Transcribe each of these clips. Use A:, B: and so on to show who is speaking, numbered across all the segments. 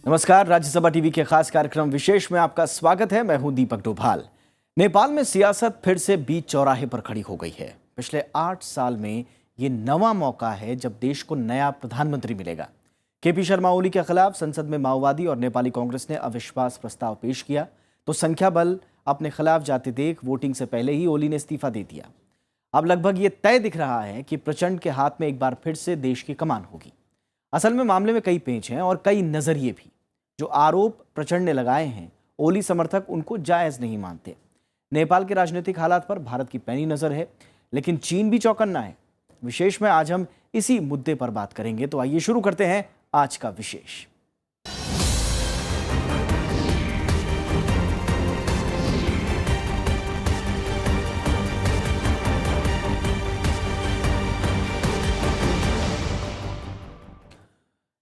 A: नमस्कार, राज्यसभा टीवी के खास कार्यक्रम विशेष में आपका स्वागत है। मैं हूं दीपक डोभाल। नेपाल में सियासत फिर से बीच चौराहे पर खड़ी हो गई है। पिछले 8 साल में ये नवा मौका है जब देश को नया प्रधानमंत्री मिलेगा। केपी शर्मा ओली के खिलाफ संसद में माओवादी और नेपाली कांग्रेस ने अविश्वास प्रस्ताव पेश किया तो संख्या बल अपने खिलाफ जाते देख वोटिंग से पहले ही ओली ने इस्तीफा दे दिया। अब लगभग ये तय दिख रहा है कि प्रचंड के हाथ में एक बार फिर से देश की कमान होगी। असल में मामले में कई पेंच हैं और कई नजरिए भी। जो आरोप प्रचंड ने लगाए हैं, ओली समर्थक उनको जायज नहीं मानते। नेपाल के राजनीतिक हालात पर भारत की पैनी नजर है, लेकिन चीन भी चौकन्ना है। विशेष में आज हम इसी मुद्दे पर बात करेंगे, तो आइए शुरू करते हैं आज का विशेष।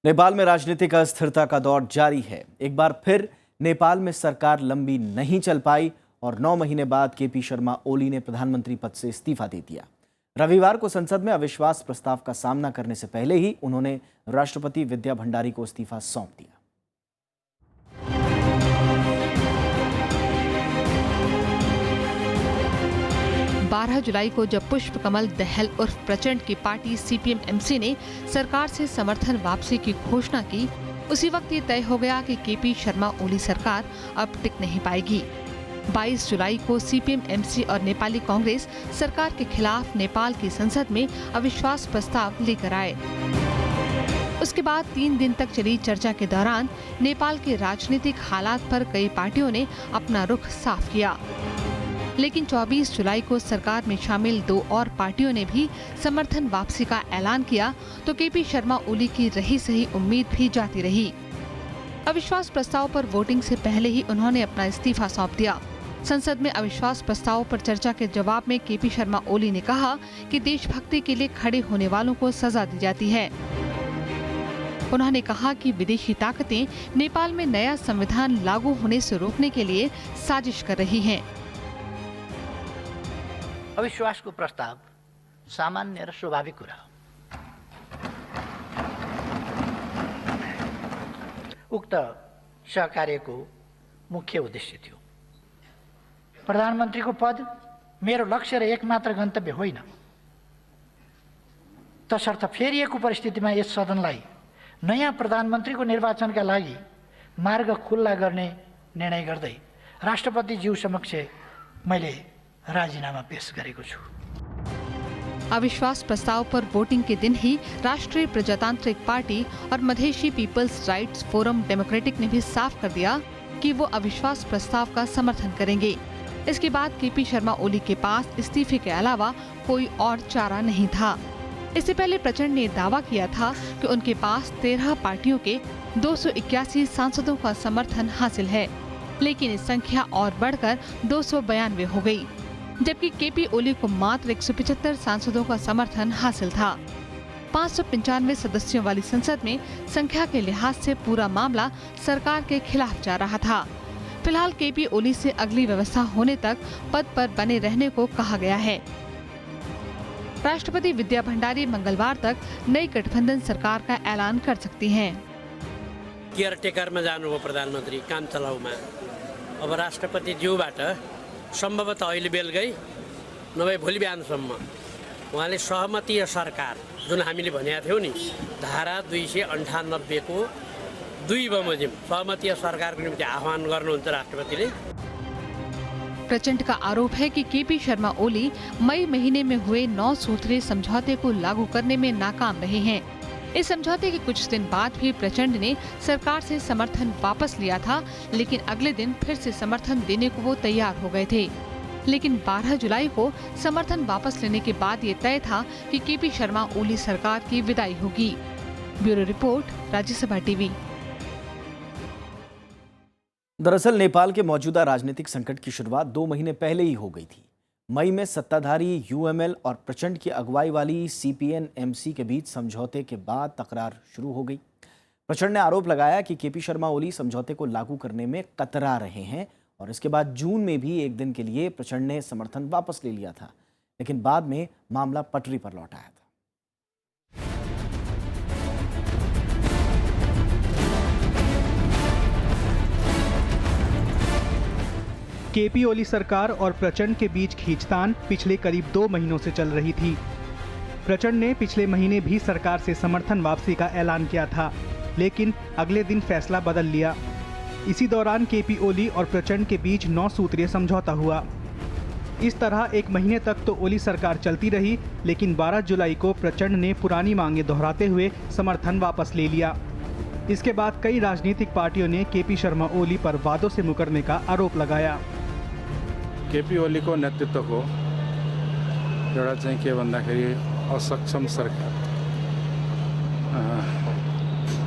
A: नेपाल में राजनीतिक अस्थिरता का दौर जारी है। एक बार फिर नेपाल में सरकार लंबी नहीं चल पाई और 9 महीने बाद केपी शर्मा ओली ने प्रधानमंत्री पद से इस्तीफा दे दिया। रविवार को संसद में अविश्वास प्रस्ताव का सामना करने से पहले ही उन्होंने राष्ट्रपति विद्या भंडारी को इस्तीफा सौंप दिया।
B: 12 जुलाई को जब पुष्प कमल दहल उर्फ प्रचंड की पार्टी CPM-MC ने सरकार से समर्थन वापसी की घोषणा की, उसी वक्त ये तय हो गया कि केपी शर्मा ओली सरकार अब टिक नहीं पाएगी। 22 जुलाई को CPM-MC और नेपाली कांग्रेस सरकार के खिलाफ नेपाल की संसद में अविश्वास प्रस्ताव लेकर आए। उसके बाद 3 दिन तक चली चर्चा के दौरान नेपाल के राजनीतिक हालात पर कई पार्टियों ने अपना रुख साफ किया, लेकिन 24 जुलाई को सरकार में शामिल 2 और पार्टियों ने भी समर्थन वापसी का ऐलान किया तो केपी शर्मा ओली की रही सही उम्मीद भी जाती रही। अविश्वास प्रस्ताव पर वोटिंग से पहले ही उन्होंने अपना इस्तीफा सौंप दिया। संसद में अविश्वास प्रस्ताव पर चर्चा के जवाब में केपी शर्मा ओली ने कहा कि देशभक्ति के लिए खड़े होने वालों को सजा दी जाती है। उन्होंने कहा कि विदेशी ताकतें नेपाल में नया संविधान लागू होने से रोकने के लिए साजिश कर रही हैं।
C: अविश्वासको प्रस्ताव सामान्य र स्वाभाविक कुरा हो। उक्त सहकार्यको मुख्य उद्देश्य थियो प्रधानमन्त्रीको पद मेरो लक्ष्य र एकमात्र गन्तव्य होइन, तसर्थ फेरिएको परिस्थितिमा यस सदनलाई नयाँ प्रधानमन्त्रीको निर्वाचनका लागि मार्ग खुल्ला गर्ने निर्णय गर्दै राष्ट्रपतिज्यू समक्ष मैले राजीनामा पेश गरेको छु।
B: अविश्वास प्रस्ताव पर वोटिंग के दिन ही राष्ट्रीय प्रजातांत्रिक पार्टी और Madheshi people's rights forum democratic ने भी साफ कर दिया कि वो अविश्वास प्रस्ताव का समर्थन करेंगे। इसके बाद केपी शर्मा ओली के पास इस्तीफे के अलावा कोई और चारा नहीं था। इससे पहले प्रचंड ने दावा किया था कि उनके पास 13 पार्टियों के 281 सांसदों का समर्थन हासिल है, लेकिन इस संख्या और बढ़कर 292 हो गई, जबकि केपी ओली को मात्र 175 सांसदों का समर्थन हासिल था। 595 सदस्यों वाली संसद में संख्या के लिहाज से पूरा मामला सरकार के खिलाफ जा रहा था। फिलहाल केपी ओली से अगली व्यवस्था होने तक पद पर बने रहने को कहा गया है। राष्ट्रपति विद्या भंडारी मंगलवार तक नई गठबंधन सरकार का ऐलान कर सकती हैं।
D: केयरटेकरमा जानुभयो प्रधानमन्त्री काम चलाउमा। अब राष्ट्रपति ज्यूबाट सम्भवतः अहिले बेलुकै नभए भोलि बिहानसम्म उहाँले सहमतीय सरकार जुन हामीले भनेका थियौँ नि, धारा 298 को 2 बमोजिम सहमतीय सरकारको निम्ति आह्वान गर्नुहुन्छ राष्ट्रपतिले।
B: प्रचंड का आरोप है कि केपी शर्मा ओली मई महीने में हुए 9 सूत्रीय समझौते को लागू करने में नाकाम रहे हैं। इस समझौते के कुछ दिन बाद भी प्रचंड ने सरकार से समर्थन वापस लिया था, लेकिन अगले दिन फिर से समर्थन देने को वो तैयार हो गए थे। लेकिन 12 जुलाई को समर्थन वापस लेने के बाद ये तय था कि केपी शर्मा ओली सरकार की विदाई होगी। Bureau report, Rajya Sabha TV.
A: दरअसल नेपाल के मौजूदा राजनीतिक संकट की शुरुआत 2 महीने पहले ही हो गई थी। मई में सत्ताधारी UML और प्रचंड की अगुवाई वाली CPN-MC के बीच समझौते के बाद तकरार शुरू हो गई। प्रचंड ने आरोप लगाया कि केपी शर्मा ओली समझौते को लागू करने में कतरा रहे हैं और इसके बाद जून में भी एक दिन के लिए प्रचंड ने समर्थन वापस ले लिया था, लेकिन बाद में मामला पटरी पर लौट आया था।
E: केपी ओली सरकार और प्रचंड के बीच खींचतान पिछले करीब 2 महीनों से चल रही थी। प्रचंड ने पिछले महीने भी सरकार से समर्थन वापसी का ऐलान किया था, लेकिन अगले दिन फैसला बदल लिया। इसी दौरान केपी ओली और प्रचंड के बीच 9 सूत्रीय समझौता हुआ। इस तरह 1 महीने तक तो ओली सरकार चलती रही, लेकिन 12 जुलाई को प्रचंड ने पुरानी मांगें दोहराते हुए समर्थन वापस ले लिया। इसके बाद कई राजनीतिक पार्टियों ने केपी शर्मा ओली पर वादों से मुकरने का आरोप लगाया।
F: केपी ओलीको नेतृत्वको एउटा चाहिँ के भन्दाखेरि असक्षम सरकार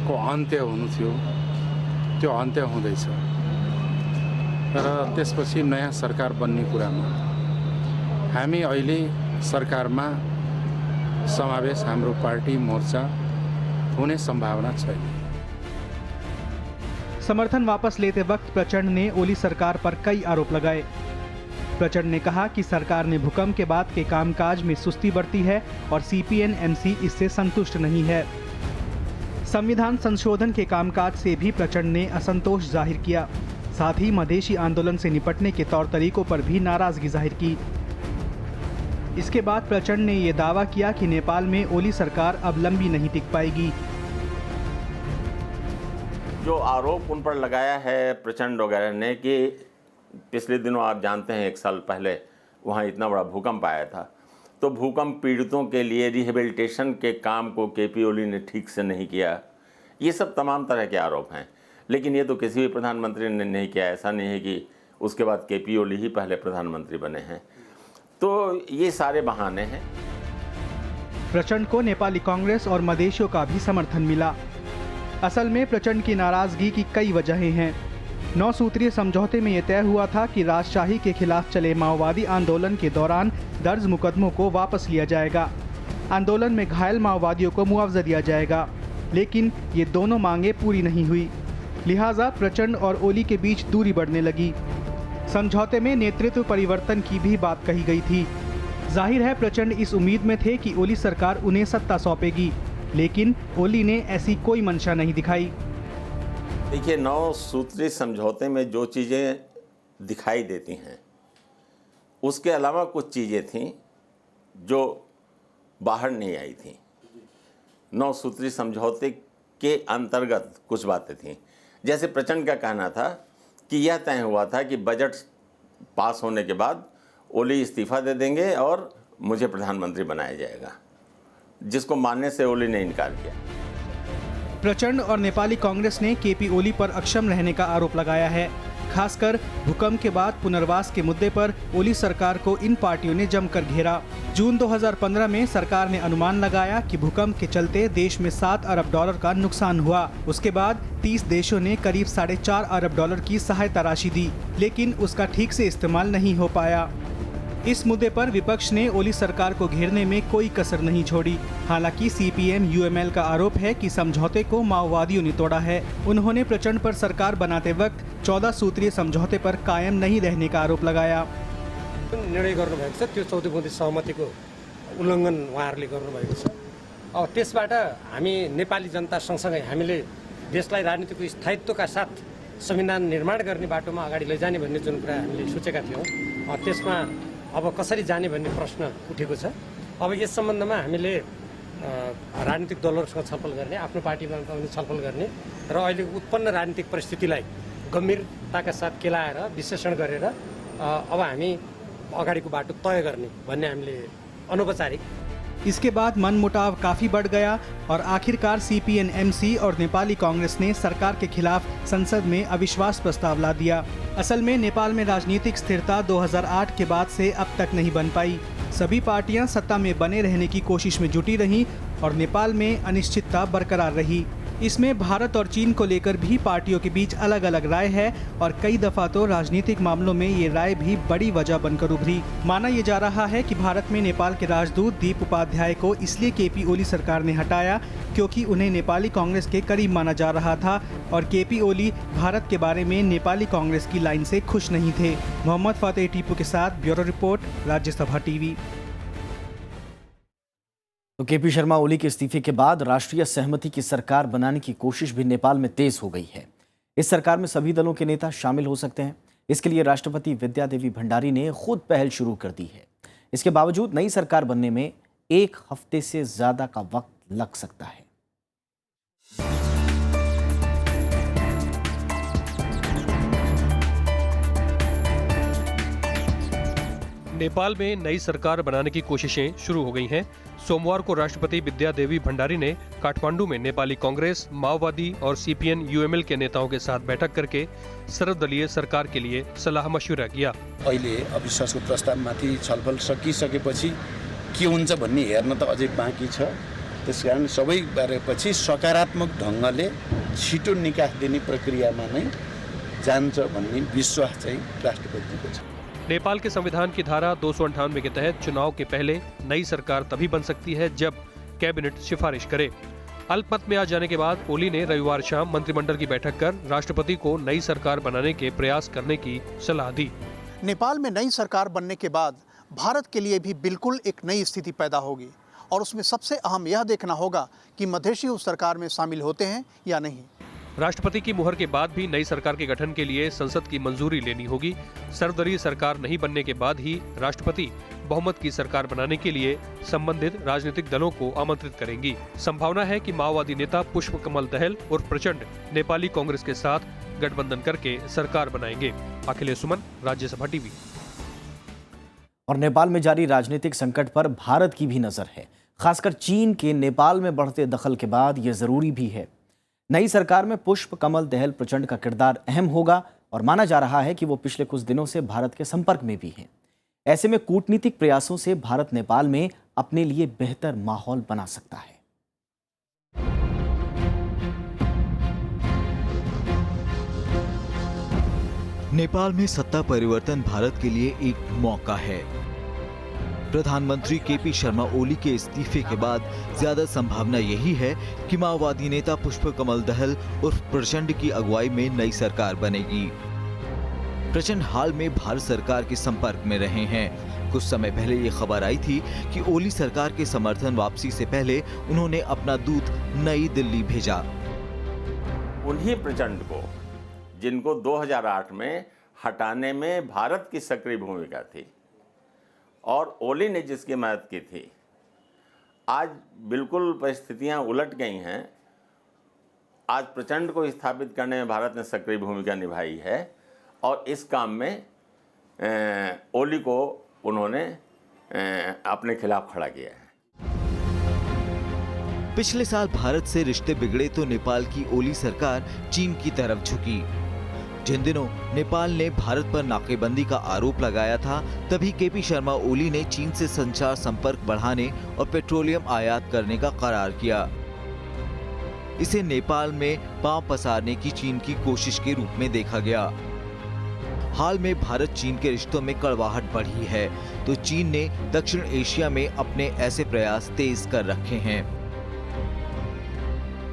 F: को अन्त्य हुनु थियो, त्यो अन्त्य हुँदैछ र त्यसपछि नयाँ सरकार बन्ने कुरामा हामी अहिले सरकारमा समावेश हाम्रो पार्टी मोर्चा हुने संभावना छैन।
E: समर्थन वापस लेते वक्त प्रचंड ने ओली सरकार पर कई आरोप लगाए। प्रचंड ने कहा कि सरकार ने भूकंप के बाद के कामकाज में सुस्ती बरती है और CPN-MC इससे संतुष्ट नहीं है। संविधान संशोधन के कामकाज से भी प्रचंड ने असंतोष जाहिर किया। साथ ही मधेसी आंदोलन से निपटने के तौर तरीकों पर भी नाराजगी जाहिर की। इसके बाद प्रचंड ने ये दावा किया कि नेपाल में ओली सरकार अब लंबी नहीं टिक पाएगी।
G: जो आरोप उन पर लगाया है प्रचंड वगैरह ने कि पिछले दिनों आप जानते हैं 1 साल पहले वहाँ इतना बड़ा भूकंप आया था, तो भूकंप पीड़ितों के लिए रिहेबिलिटेशन के काम को केपी ओली ने ठीक से नहीं किया। ये सब तमाम तरह के आरोप हैं, लेकिन ये तो किसी भी प्रधानमंत्री ने नहीं किया। ऐसा नहीं है कि उसके बाद केपी ओली ही पहले प्रधानमंत्री बने हैं, तो ये सारे बहाने हैं।
E: प्रचंड को नेपाली कांग्रेस और मधेसियों का भी समर्थन मिला। असल में प्रचंड की नाराजगी की कई वजहें हैं। 9 सूत्रीय समझौते में यह तय हुआ था कि राजशाही के खिलाफ चले माओवादी आंदोलन के दौरान दर्ज मुकदमों को वापस लिया जाएगा। आंदोलन में घायल माओवादियों को मुआवजा दिया जाएगा, लेकिन ये दोनों मांगे पूरी नहीं हुई। लिहाजा प्रचंड और ओली के बीच दूरी बढ़ने लगी। समझौते में नेतृत्व परिवर्तन की भी बात कही गई थी। जाहिर है प्रचंड इस उम्मीद में थे कि ओली सरकार उन्हें सत्ता सौंपेगी, लेकिन ओली ने ऐसी कोई मंशा नहीं दिखाई।
G: देखिए, 9 सूत्री समझौते में जो चीज़ें दिखाई देती हैं, उसके अलावा कुछ चीज़ें थीं जो बाहर नहीं आई थीं। 9 सूत्री समझौते के अंतर्गत कुछ बातें थीं, जैसे प्रचंड का कहना था कि यह तय हुआ था कि बजट पास होने के बाद ओली इस्तीफा दे देंगे और मुझे प्रधानमंत्री बनाया जाएगा, जिसको मानने से ओली ने इनकार किया।
E: प्रचंड और नेपाली कांग्रेस ने केपी ओली पर अक्षम रहने का आरोप लगाया है। खासकर भूकंप के बाद पुनर्वास के मुद्दे पर ओली सरकार को इन पार्टियों ने जमकर घेरा। जून 2015 में सरकार ने अनुमान लगाया कि भूकंप के चलते देश में $7 अरब का नुकसान हुआ। उसके बाद 30 देशों ने करीब $4.5 अरब की सहायता राशि दी, लेकिन उसका ठीक से इस्तेमाल नहीं हो पाया। इस मुद्दे पर विपक्ष ने ओली सरकार को घेरने में कोई कसर नहीं छोड़ी। हालांकि CPM-UML का आरोप है कि समझौते को माओवादियों ने तोड़ा है। उन्होंने प्रचंड पर सरकार बनाते वक्त 14 सूत्रीय समझौते पर कायम नहीं रहने का आरोप लगाया।
H: निर्णय गर्नुभएको छ त्यो 14 बुँदे सहमतिको उल्लङ्घन उहाँहरूले गर्नुभएको छ। अब त्यसबाट हामी नेपाली जनता सँगसँगै हामीले देशलाई राजनीतिको स्थायित्वका साथ संविधान निर्माण गर्ने बाटोमा अगाडि लैजाने भन्ने जुन कुरा हामीले सोचेका थियौँ, त्यसमा अब कसरी जाने भन्ने प्रश्न उठेको छ। अब यस सम्बन्धमा हामीले राजनीतिक दलहरूसँग छलफल गर्ने, आफ्नो पार्टीमा पनि छलफल गर्ने र अहिलेको उत्पन्न राजनीतिक परिस्थितिलाई गम्भीरताका साथ केलाएर विश्लेषण गरेर अब हामी अगाडिको बाटो तय गर्ने भन्ने हामीले अनौपचारिक।
E: इसके बाद मनमुटाव काफी बढ़ गया और आखिरकार CPN-MC और नेपाली कांग्रेस ने सरकार के खिलाफ संसद में अविश्वास प्रस्ताव ला दिया। असल में नेपाल में राजनीतिक स्थिरता 2008 के बाद से अब तक नहीं बन पाई। सभी पार्टियां सत्ता में बने रहने की कोशिश में जुटी रहीं और नेपाल में अनिश्चितता बरकरार रही। इसमें भारत और चीन को लेकर भी पार्टियों के बीच अलग अलग राय है और कई दफा तो राजनीतिक मामलों में ये राय भी बड़ी वजह बनकर उभरी। माना ये जा रहा है कि भारत में नेपाल के राजदूत दीप उपाध्याय को इसलिए केपी ओली सरकार ने हटाया क्योंकि उन्हें नेपाली कांग्रेस के करीब माना जा रहा था और केपी ओली भारत के बारे में नेपाली कांग्रेस की लाइन से खुश नहीं थे। मोहम्मद फतेह टीपू के साथ ब्यूरो रिपोर्ट, राज्यसभा टीवी।
A: तो केपी शर्मा ओली के इस्तीफे के बाद राष्ट्रीय सहमति की सरकार बनाने की कोशिश भी नेपाल में तेज हो गई है। इस सरकार में सभी दलों के नेता शामिल हो सकते हैं। इसके लिए राष्ट्रपति विद्या देवी भंडारी ने खुद पहल शुरू कर दी है। इसके बावजूद नई सरकार बनने में 1 हफ्ते से ज्यादा का वक्त लग सकता है।
I: नेपाल में नई सरकार बनाने की कोशिशें शुरू हो गई हैं। सोमवार को राष्ट्रपति विद्या देवी भंडारी ने काठमांडू में नेपाली कांग्रेस, माओवादी और सीपीएन यूएमएल के नेताओं के साथ बैठक करके सर्वदलीय सरकार के लिए सलाह मशवरा किया।
J: अहिले अविश्वासको प्रस्तावमाथि छलफल सकिसकेपछि के हुन्छ भन्ने हेर्न त अझै बाँकी छ। त्यसकारण सबै गरेपछि सकारात्मक ढङ्गले छिटो निकास दिने प्रक्रियामा नै जान्छ भन्ने विश्वास चाहिँ राष्ट्रपतिको छ।
I: नेपाल के संविधान की धारा 298 के तहत चुनाव के पहले नई सरकार तभी बन सकती है जब कैबिनेट सिफारिश करे। अल्पमत में आ जाने के बाद ओली ने रविवार शाम मंत्रिमंडल की बैठक कर राष्ट्रपति को नई सरकार बनाने के प्रयास करने की सलाह दी।
K: नेपाल में नई सरकार बनने के बाद भारत के लिए भी बिल्कुल एक नई स्थिति पैदा होगी और उसमें सबसे अहम यह देखना होगा कि मधेसी उस सरकार में शामिल होते हैं या नहीं।
I: राष्ट्रपति की मुहर के बाद भी नई सरकार के गठन के लिए संसद की मंजूरी लेनी होगी। सर्वदलीय सरकार नहीं बनने के बाद ही राष्ट्रपति बहुमत की सरकार बनाने के लिए संबंधित राजनीतिक दलों को आमंत्रित करेंगी। संभावना है कि माओवादी नेता पुष्प कमल दहल और प्रचंड नेपाली कांग्रेस के साथ गठबंधन करके सरकार बनाएंगे। अखिलेश सुमन, राज्यसभा टीवी।
A: और नेपाल में जारी राजनीतिक संकट पर भारत की भी नजर है। खासकर चीन के नेपाल में बढ़ते दखल के बाद यह जरूरी भी है। नई सरकार में पुष्प कमल दहल प्रचंड का किरदार अहम होगा और माना जा रहा है कि वो पिछले कुछ दिनों से भारत के संपर्क में भी हैं। ऐसे में कूटनीतिक प्रयासों से भारत नेपाल में अपने लिए बेहतर माहौल बना सकता है।
L: नेपाल में सत्ता परिवर्तन भारत के लिए एक मौका है। प्रधानमंत्री केपी शर्मा ओली के इस्तीफे के बाद ज्यादा संभावना यही है कि माओवादी नेता पुष्प कमल दहल उर्फ प्रचंड की अगुवाई में नई सरकार बनेगी। प्रचंड हाल में भारत सरकार के संपर्क में रहे हैं। कुछ समय पहले ये खबर आई थी कि ओली सरकार के समर्थन वापसी से पहले उन्होंने अपना दूत नई दिल्ली भेजा।
G: उन्हीं प्रचंड को, जिनको 2008 में हटाने में भारत की सक्रिय भूमिका थी और ओली ने जिसकी मदद की थी, आज बिल्कुल परिस्थितियां उलट गई हैं। आज प्रचंड को स्थापित करने में भारत ने सक्रिय भूमिका निभाई है और इस काम में ओली को उन्होंने अपने खिलाफ खड़ा किया है।
L: पिछले साल भारत से रिश्ते बिगड़े तो नेपाल की ओली सरकार चीन की तरफ झुकी। जिन दिनों नेपाल ने भारत पर नाकेबंदी का आरोप लगाया था, तभी केपी शर्मा ओली ने चीन से संचार संपर्क बढ़ाने और पेट्रोलियम आयात करने का करार किया। इसे नेपाल में पांव पसारने की चीन की कोशिश के रूप में देखा गया। हाल में भारत चीन के रिश्तों में कड़वाहट बढ़ी है, तो चीन ने दक्षिण एशिया में अपने ऐसे प्रयास तेज कर रखे हैं।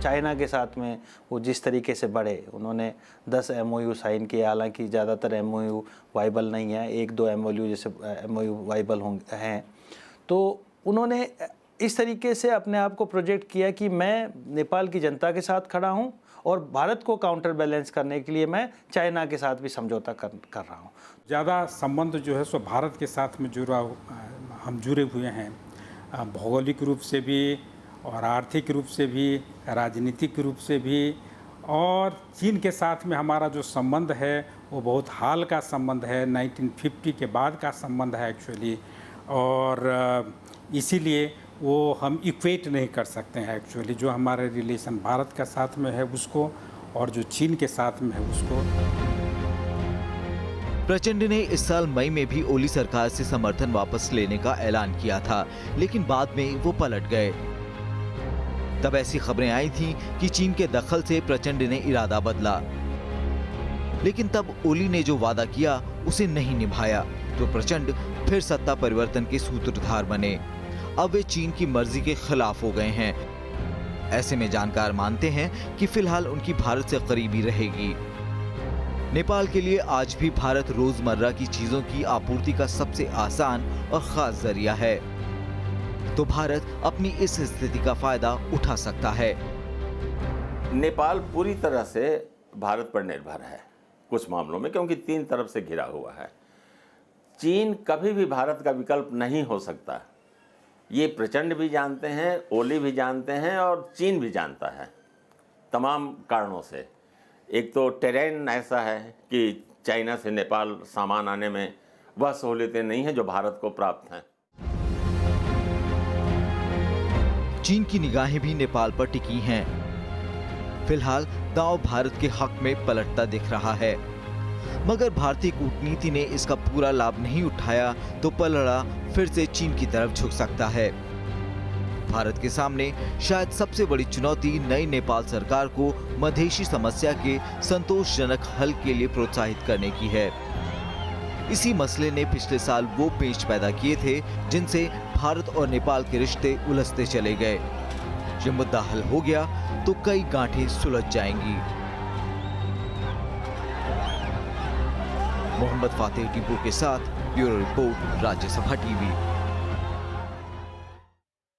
M: चाइना के साथ में वो जिस तरीके से बढ़े, उन्होंने 10 MOU साइन किए। हालांकि ज़्यादातर MOU वाइबल नहीं है, 1-2 MOU जैसे MOU वाइबल हैं। तो उन्होंने इस तरीके से अपने आप को प्रोजेक्ट किया कि मैं नेपाल की जनता के साथ खड़ा हूं और भारत को काउंटर बैलेंस करने के लिए मैं चाइना के साथ भी समझौता कर रहा हूं।
F: ज़्यादा संबंध जो है सो भारत के साथ में हम जुड़े हुए हैं, भौगोलिक रूप से भी और आर्थिक रूप से भी, राजनीतिक रूप से भी। और चीन के साथ में हमारा जो संबंध है वो बहुत हाल का संबंध है, 1950 के बाद का संबंध है एक्चुअली। और इसीलिए वो हम इक्वेट नहीं कर सकते हैं एक्चुअली, जो हमारे रिलेशन भारत के साथ में है उसको और जो चीन के साथ में है उसको।
L: प्रचंड ने इस साल मई में भी ओली सरकार से समर्थन वापस लेने का ऐलान किया था, लेकिन बाद में वो पलट गए। तब ऐसी खबरें आई थीं कि चीन के दखल से प्रचंड ने इरादा बदला, लेकिन तब ओली ने जो वादा किया उसे नहीं निभाया, तो प्रचंड फिर सत्ता परिवर्तन के सूत्रधार बने। अब वे चीन की मर्जी के खिलाफ हो गए हैं। ऐसे में जानकार मानते हैं कि फिलहाल उनकी भारत से करीबी रहेगी। नेपाल के लिए आज भी भारत रोजमर्रा की चीजों की आपूर्ति का सबसे आसान और खास जरिया है, तो भारत अपनी इस स्थिति का फायदा उठा सकता है।
G: नेपाल पूरी तरह से भारत पर निर्भर है कुछ मामलों में, क्योंकि 3 तरफ से घिरा हुआ है। चीन कभी भी भारत का विकल्प नहीं हो सकता। ये प्रचंड भी जानते हैं, ओली भी जानते हैं और चीन भी जानता है तमाम कारणों से। एक तो टेरेन ऐसा है कि चाइना से नेपाल सामान आने में वह सहूलियतें नहीं हैं जो भारत को प्राप्त हैं।
L: चीन की निगाहें भी नेपाल पर टिकी हैं। फिलहाल दांव भारत के हक में पलटता दिख रहा है, मगर भारतीय कूटनीति ने इसका पूरा लाभ नहीं उठाया तो पलड़ा फिर से चीन की तरफ झुक सकता है। भारत के सामने शायद सबसे बड़ी चुनौती नई नेपाल सरकार को मधेशी समस्या के संतोषजनक हल के लिए प्रोत्साहित करने की है। इसी मसले ने पिछले साल वो पेच पैदा किए थे जिनसे भारत और नेपाल के रिश्ते उलझते चले गए। ये मुद्दा हल हो गया तो कई गांठें सुलझ जाएंगी। मोहम्मद फातेह टीपू के साथ ब्यूरो रिपोर्ट, राज्यसभा टीवी।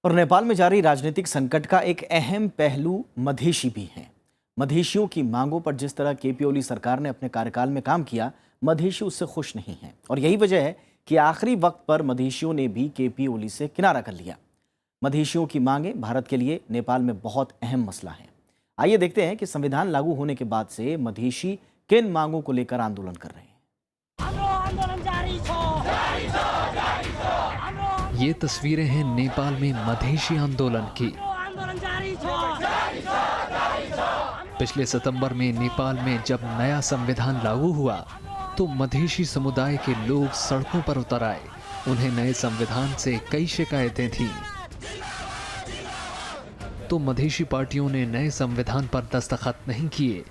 A: और नेपाल में जारी राजनीतिक संकट का एक अहम पहलू मधेशी भी है। मधेशियों की मांगों पर जिस तरह केपी ओली सरकार ने अपने कार्यकाल में काम किया, मधेशी उससे खुश नहीं हैं और यही वजह है कि आखिरी वक्त पर मधेशियों ने भी केपी ओली से किनारा कर लिया। मधेशियों की मांगें भारत के लिए नेपाल में बहुत अहम मसला है। आइए देखते हैं कि संविधान लागू होने के बाद से मधेशी किन मांगों को लेकर आंदोलन कर रहे हैं।
N: ये तस्वीरें हैं नेपाल में मधेशी आंदोलन की। पिछले सितंबर में नेपाल में जब नया संविधान लागू हुआ तो मधेशी समुदाय के लोग सड़कों पर उतर आए। उन्हें नए संविधान से कई शिकायतें थीं। तो मधेशी पार्टियों ने नए संविधान पर दस्तखत नहीं किए।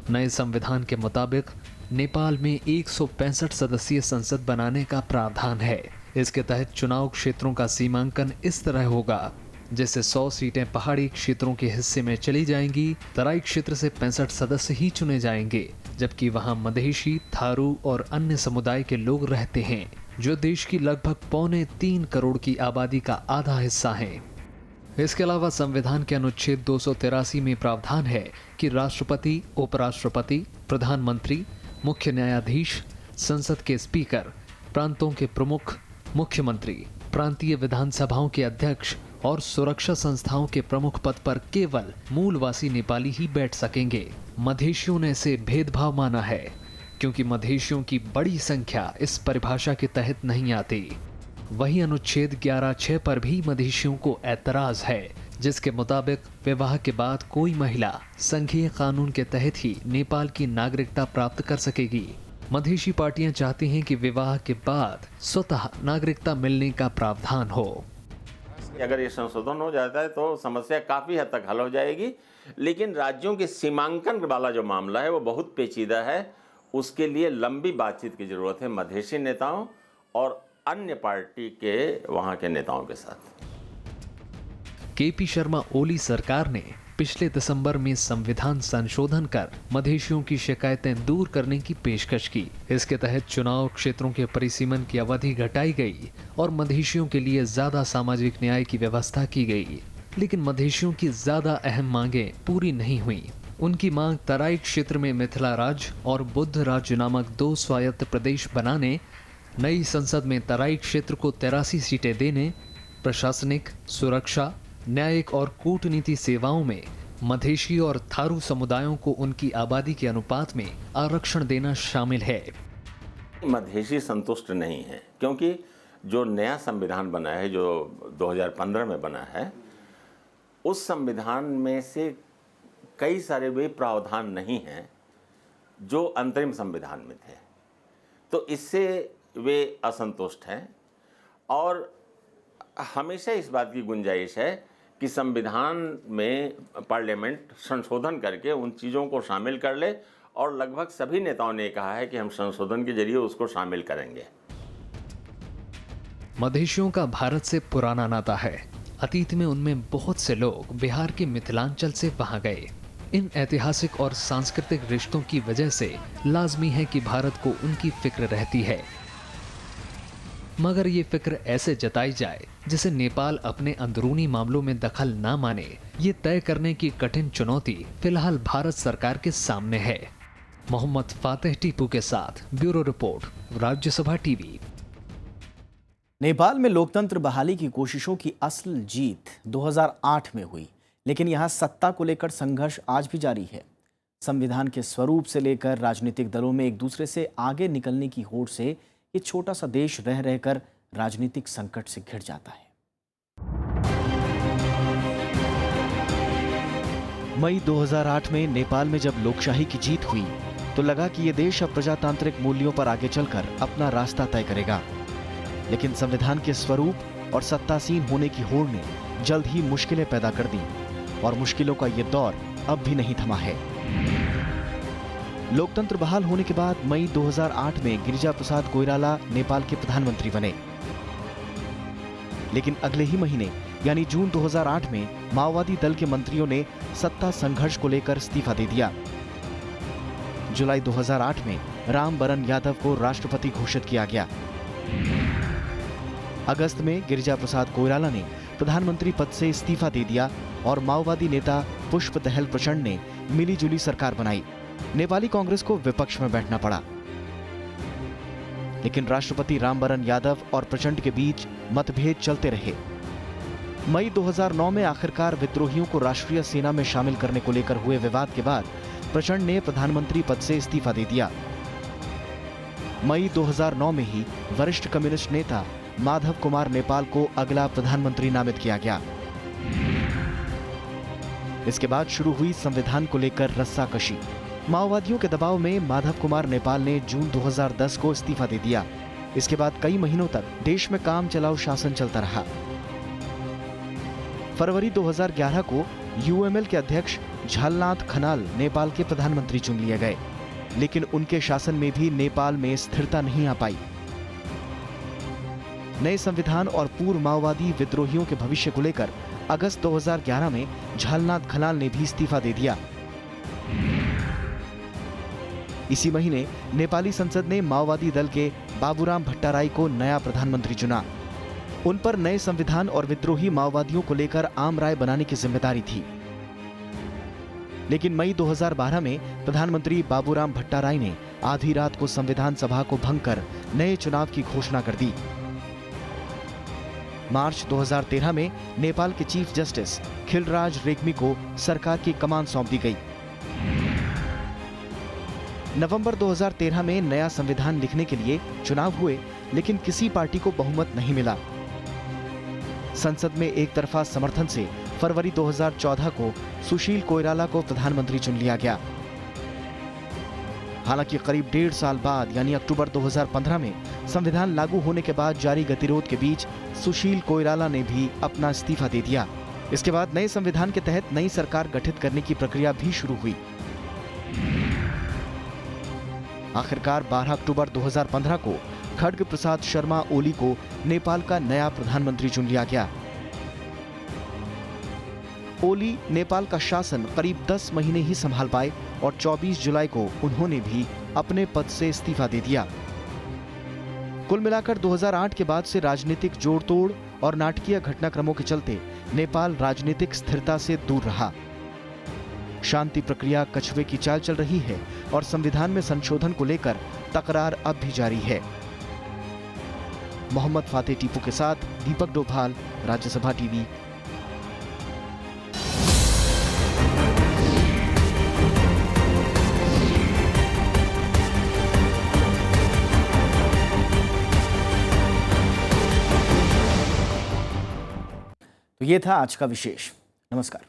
N: नए संविधान के मुताबिक नेपाल में 165 सदस्यीय संसद बनाने का प्रावधान है। इसके तहत चुनाव क्षेत्रों का सीमांकन इस तरह होगा जैसे 100 सीटें पहाड़ी क्षेत्रों के हिस्से में चली जाएंगी। तराई क्षेत्र से 65 सदस्य ही चुने जाएंगे, जबकि वहां मधेशी, थारू और अन्य समुदाय के लोग रहते हैं, जो देश की लगभग 2.25 करोड़ की आबादी का आधा हिस्सा हैं। इसके अलावा संविधान के अनुच्छेद 283 में प्रावधान है कि राष्ट्रपति, उपराष्ट्रपति, प्रधानमंत्री, मुख्य न्यायाधीश, संसद के स्पीकर, प्रांतों के प्रमुख, मुख्यमंत्री, प्रांतीय विधानसभाओं के अध्यक्ष और सुरक्षा संस्थाओं के प्रमुख पद पर केवल मूलवासी नेपाली ही बैठ सकेंगे। मधेशियों ने इसे भेदभाव माना है क्योंकि मधेशियों की बड़ी संख्या इस परिभाषा के तहत नहीं आती। वहीं अनुच्छेद 11(6) पर भी मधेशियों को ऐतराज है, जिसके मुताबिक विवाह के बाद कोई महिला संघीय कानून के तहत ही नेपाल की नागरिकता प्राप्त कर सकेगी। मधेशी पार्टियां चाहती हैं कि विवाह के बाद स्वतः नागरिकता मिलने का प्रावधान हो।
G: अगर ये संशोधन हो जाता है तो समस्या काफ़ी हद तक हल हो जाएगी, लेकिन राज्यों के सीमांकन वाला जो मामला है वो बहुत पेचीदा है। उसके लिए लंबी बातचीत की जरूरत है मधेशी नेताओं और अन्य पार्टी के वहाँ के नेताओं के साथ।
N: केपी शर्मा ओली सरकार ने पिछले दिसंबर में संविधान संशोधन कर मधेशियों की शिकायतें दूर करने की पेशकश की। इसके तहत चुनाव क्षेत्रों के परिसीमन की अवधि घटाई गई और मधेशियों के लिए ज्यादा सामाजिक न्याय की व्यवस्था की गई। लेकिन मधेशियों की ज्यादा अहम मांगें पूरी नहीं हुई। उनकी मांग तराई क्षेत्र में मिथिला राज्य और बुद्ध राज्य नामक 2 स्वायत्त प्रदेश बनाने, नई संसद में तराई क्षेत्र को 83 सीटें देने, प्रशासनिक, सुरक्षा, न्यायिक और कूटनीति सेवाओं में मधेशी और थारू समुदायों को उनकी आबादी के अनुपात में आरक्षण देना शामिल है।
G: मधेशी संतुष्ट नहीं है क्योंकि जो नया संविधान बना है, जो 2015 में बना है, उस संविधान में से कई सारे वे प्रावधान नहीं हैं जो अंतरिम संविधान में थे। तो इससे वे असंतुष्ट हैं और हमेशा इस बात की गुंजाइश है कि संविधान में पार्लियामेंट संशोधन करके उन चीज़ों को शामिल कर ले और लगभग सभी नेताओं ने कहा है कि हम संशोधन के जरिए उसको शामिल करेंगे।
N: मधेशियों का भारत से पुराना नाता है। अतीत में उनमें बहुत से लोग बिहार के मिथिलांचल से वहां गए। इन ऐतिहासिक और सांस्कृतिक रिश्तों की वजह से लाजमी है कि भारत को उनकी फिक्र रहती है, मगर ये फिक्र ऐसे जताई जाए जिसे नेपाल अपने अंदरूनी मामलों में दखल ना माने, ये तय करने की कठिन चुनौती फिलहाल भारत सरकार के सामने है। मोहम्मद फातेह टीपू के साथ bureau report, Rajya Sabha TV.
A: Nepal में लोकतंत्र बहाली की कोशिशों की असल जीत 2008 में हुई, लेकिन यहाँ सत्ता को लेकर संघर्ष आज भी जारी है। संविधान के स्वरूप से लेकर राजनीतिक दलों में एक दूसरे से आगे निकलने की होड़ से ये छोटा सा देश रह रहकर राजनीतिक संकट से घिर जाता है।
L: मई 2008 में नेपाल में जब लोकशाही की जीत हुई तो लगा कि ये देश अब प्रजातांत्रिक मूल्यों पर आगे चलकर अपना रास्ता तय करेगा। लेकिन संविधान के स्वरूप और सत्तासीन होने की होड़ ने जल्द ही मुश्किलें पैदा कर दी और मुश्किलों का ये दौर अब भी नहीं थमा है। लोकतंत्र बहाल होने के बाद मई 2008 में गिरिजा प्रसाद कोइराला नेपाल के प्रधानमंत्री बने, लेकिन अगले ही महीने यानी जून 2008 में माओवादी दल के मंत्रियों ने सत्ता संघर्ष को लेकर इस्तीफा दे दिया। जुलाई 2008 में रामबरन यादव को राष्ट्रपति घोषित किया गया। अगस्त में गिरिजा प्रसाद कोइराला ने प्रधानमंत्री पद से इस्तीफा दे दिया और माओवादी नेता पुष्प दहल प्रचंड ने मिलीजुली सरकार बनाई। नेपाली कांग्रेस को विपक्ष में बैठना पड़ा, लेकिन राष्ट्रपति रामबरन यादव और प्रचंड के बीच मतभेद चलते रहे। मई 2009 में आखिरकार विद्रोहियों को राष्ट्रीय सेना में शामिल करने को लेकर हुए विवाद के बाद प्रचंड ने प्रधानमंत्री पद से इस्तीफा दे दिया। मई 2009 में ही वरिष्ठ कम्युनिस्ट नेता माधव कुमार नेपाल को अगला प्रधानमंत्री नामित किया गया। इसके बाद शुरू हुई संविधान को लेकर रस्साकशी। माओवादियों के दबाव में माधव कुमार नेपाल ने जून 2010 को इस्तीफा दे दिया। इसके बाद कई महीनों तक देश में काम चलाऊ शासन चलता रहा। फरवरी 2011 को यूएमएल के अध्यक्ष झलनाथ खनाल नेपाल के प्रधानमंत्री चुन लिए गए, लेकिन उनके शासन में भी नेपाल में स्थिरता नहीं आ पाई। नए संविधान और पूर्व माओवादी विद्रोहियों के भविष्य को लेकर अगस्त 2011 में झलनाथ खनाल ने भी इस्तीफा दे दिया। इसी महीने नेपाली संसद ने माओवादी दल के बाबूराम भट्टाराई को नया प्रधानमंत्री चुना। उन पर नए संविधान और विद्रोही माओवादियों को लेकर आम राय बनाने की जिम्मेदारी थी। लेकिन मई 2012 में प्रधानमंत्री बाबूराम भट्टाराई ने आधी रात को संविधान सभा को भंग कर नए चुनाव की घोषणा कर दी। मार्च 2013 में नेपाल के चीफ जस्टिस खिलराज रेग्मी को सरकार की कमान सौंप दी गई। नवंबर 2013 में नया संविधान लिखने के लिए चुनाव हुए, लेकिन किसी पार्टी को बहुमत नहीं मिला। संसद में एक तरफा समर्थन से फरवरी 2014 को सुशील कोइराला को प्रधानमंत्री चुन लिया गया। हालांकि करीब 1.5 साल बाद यानी अक्टूबर 2015 में संविधान लागू होने के बाद जारी गतिरोध के बीच सुशील कोइराला ने भी अपना इस्तीफा दे दिया। इसके बाद नए संविधान के तहत नई सरकार गठित करने की प्रक्रिया भी शुरू हुई। आखिरकार 12 अक्टूबर 2015 को खड्ग प्रसाद शर्मा ओली को नेपाल का नया प्रधानमंत्री चुन लिया गया। ओली नेपाल का शासन करीब 10 महीने ही संभाल पाए और 24 जुलाई को उन्होंने भी अपने पद से इस्तीफा दे दिया। कुल मिलाकर 2008 के बाद से राजनीतिक जोड़-तोड़ और नाटकीय घटनाक्रमों के चलते नेपाल राजनीतिक स्थिरता से दूर रहा। शांति प्रक्रिया कछुए की चाल चल रही है और संविधान में संशोधन को लेकर तकरार अब भी जारी है। मोहम्मद फातेह टीपू के साथ दीपक डोभाल, राज्यसभा टीवी।
A: तो ये था आज का विशेष। नमस्कार।